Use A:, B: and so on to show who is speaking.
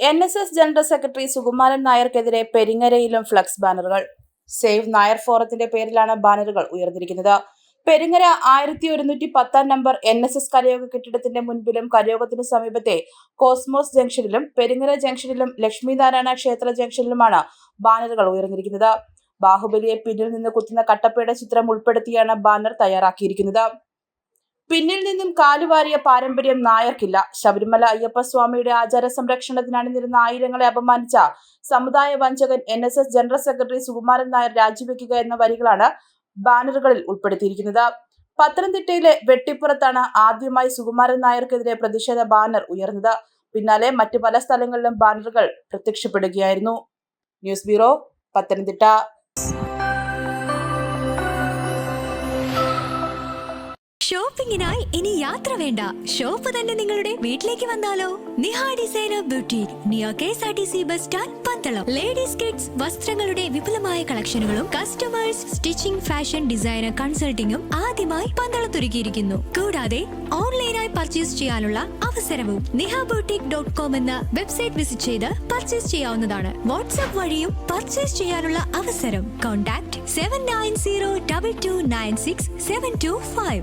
A: NSS general secretary Sukumaran നായർക്കെതിരെ പെരിങ്ങരയിലും flex ബാനറുകൾ. സേവ് നായർ ഫോറത്തിന്റെ പേരിലാണ് ബാനറുകൾ ഉയർന്നിരിക്കുന്നത്. പെരിങ്ങര 1110 നമ്പർ NSS കരയോഗ കെട്ടിടത്തിന്റെ മുൻപിലും കരയോഗത്തിന് സമീപത്തെ കോസ്മോസ് ജംഗ്ഷനിലും പെരിങ്ങര ജംഗ്ഷനിലും ലക്ഷ്മിനാരായണ ക്ഷേത്ര ജംഗ്ഷനിലുമാണ് ബാനറുകൾ ഉയർന്നിരിക്കുന്നത്. ബാഹുബലിയെ പിന്നിൽ നിന്ന് കുത്തുന്ന കട്ടപ്പയുടെ ചിത്രം ഉൾപ്പെടുത്തിയാണ് ബാനർ തയ്യാറാക്കിയിരിക്കുന്നത്. പിന്നിൽ നിന്നും കാലുവാരിയ പാരമ്പര്യം നായർക്കില്ല. ശബരിമല അയ്യപ്പസ്വാമിയുടെ ആചാര സംരക്ഷണത്തിന് അണിനിരുന്ന ആയിരങ്ങളെ അപമാനിച്ച സമുദായ വഞ്ചകൻ NSS general secretary Sukumaran Nair രാജിവെക്കുക എന്ന വരികളാണ് ബാനറുകളിൽ ഉൾപ്പെടുത്തിയിരിക്കുന്നത്. പത്തനംതിട്ടയിലെ വെട്ടിപ്പുറത്താണ് ആദ്യമായി സുകുമാരൻ നായർക്കെതിരെ പ്രതിഷേധ ബാനർ ഉയർന്നത്. പിന്നാലെ മറ്റു പല സ്ഥലങ്ങളിലും ബാനറുകൾ പ്രത്യക്ഷപ്പെടുകയായിരുന്നു. News bureau, Pathanamthitta.
B: ഷോപ്പിംഗിനായി ഇനി യാത്ര വേണ്ട, ഷോപ്പ് തന്നെ നിങ്ങളുടെ വീട്ടിലേക്ക് വന്നാലോ? Niha designer boutique, near KSRTC bus stand, Pandalam. Ladies kids വസ്ത്രങ്ങളുടെ വിപുലമായ കളക്ഷനുകളും കസ്റ്റമേഴ്സ് സ്റ്റിച്ചിങ്, ഫാഷൻ ഡിസൈനർ കൺസൾട്ടിംഗും ആദ്യമായി പന്തളത്തൊരുക്കിയിരിക്കുന്നു. കൂടാതെ ഓൺലൈനായി പർച്ചേസ് ചെയ്യാനുള്ള അവസരവും. nihaboutique.com എന്ന വെബ്സൈറ്റ് വിസിറ്റ് ചെയ്ത് പർച്ചേസ് ചെയ്യാവുന്നതാണ്. വാട്സ്ആപ്പ് വഴിയും പർച്ചേസ് ചെയ്യാനുള്ള അവസരം. കോൺടാക്ട് 7902296725.